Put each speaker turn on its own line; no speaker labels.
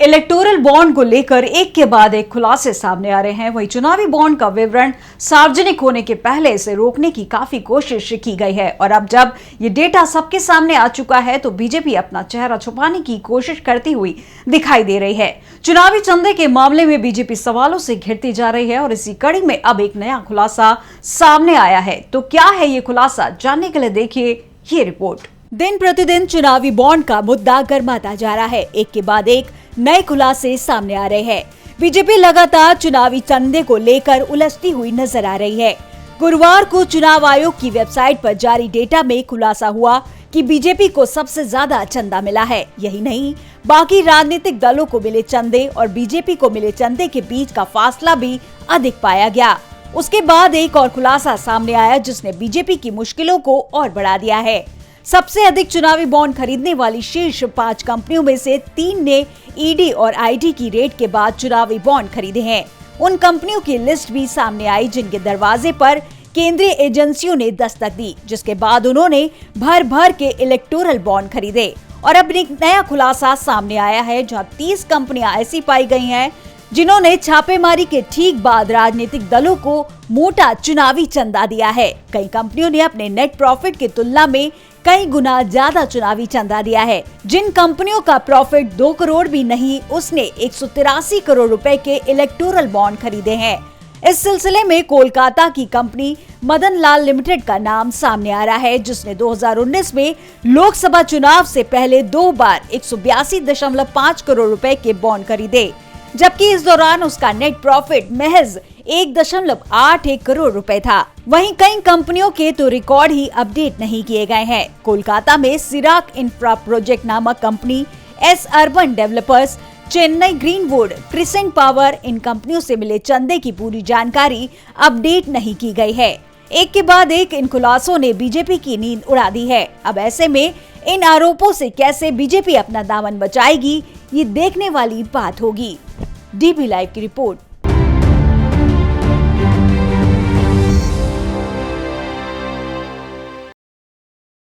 Electoral bond को लेकर एक के बाद एक खुलासे सामने आ रहे हैं। वहीं चुनावी बॉन्ड का विवरण सार्वजनिक होने के पहले इसे रोकने की काफी कोशिश की गई है और अब जब ये डेटा सबके सामने आ चुका है तो बीजेपी अपना चेहरा छुपाने की कोशिश करती हुई दिखाई दे रही है। चुनावी चंदे के मामले में बीजेपी सवालों से घिरती जा रही है और इसी कड़ी में अब एक नया खुलासा सामने आया है। तो क्या है ये खुलासा, जानने के लिए देखिए ये रिपोर्ट। दिन प्रतिदिन चुनावी बॉन्ड का मुद्दा गर्माता जा रहा है। एक के बाद एक नए खुलासे सामने आ रहे हैं। बीजेपी लगातार चुनावी चंदे को लेकर उलझती हुई नजर आ रही है। गुरुवार को चुनाव आयोग की वेबसाइट पर जारी डेटा में खुलासा हुआ कि बीजेपी को सबसे ज्यादा चंदा मिला है। यही नहीं, बाकी राजनीतिक दलों को मिले चंदे और बीजेपी को मिले चंदे के बीच का फासला भी अधिक पाया गया। उसके बाद एक और खुलासा सामने आया जिसने बीजेपी की मुश्किलों को और बढ़ा दिया है। सबसे अधिक चुनावी बॉन्ड खरीदने वाली शीर्ष 5 कंपनियों में से 3 ने ईडी और आईटी की रेड के बाद चुनावी बॉन्ड खरीदे हैं। उन कंपनियों की लिस्ट भी सामने आई जिनके दरवाजे पर केंद्रीय एजेंसियों ने दस्तक दी, जिसके बाद उन्होंने भर भर के इलेक्टोरल बॉन्ड खरीदे। और अब एक नया खुलासा सामने आया है जहां 30 कंपनियां ऐसी पाई गई हैं जिन्होंने छापेमारी के ठीक बाद राजनीतिक दलों को मोटा चुनावी चंदा दिया है। कई कंपनियों ने अपने नेट प्रॉफिट की तुलना में कई गुना ज्यादा चुनावी चंदा दिया है। जिन कंपनियों का प्रॉफिट 2 करोड़ भी नहीं, उसने 183 करोड़ रुपए के इलेक्टोरल बॉन्ड खरीदे हैं। इस सिलसिले में कोलकाता की कंपनी मदन लाल लिमिटेड का नाम सामने आ रहा है, जिसने 2019 में लोकसभा चुनाव से पहले 2 बार 182.5 करोड़ रुपए के बॉन्ड खरीदे, जबकि इस दौरान उसका नेट प्रॉफिट महज 1.81 करोड़ रुपए था। वहीं कई कंपनियों के तो रिकॉर्ड ही अपडेट नहीं किए गए हैं। कोलकाता में सिराक इंफ्रा प्रोजेक्ट नामक company, S urban developers, Chennai Greenwood, Crescent Power, इन कंपनियों से मिले चंदे की पूरी जानकारी अपडेट नहीं की गई है। एक के बाद एक इन खुलासों ने बीजेपी की नींद उड़ा दी है। अब ऐसे में इन आरोपों से कैसे बीजेपी अपना दामन बचाएगी, ये देखने वाली बात होगी। डीबी लाइव की रिपोर्ट।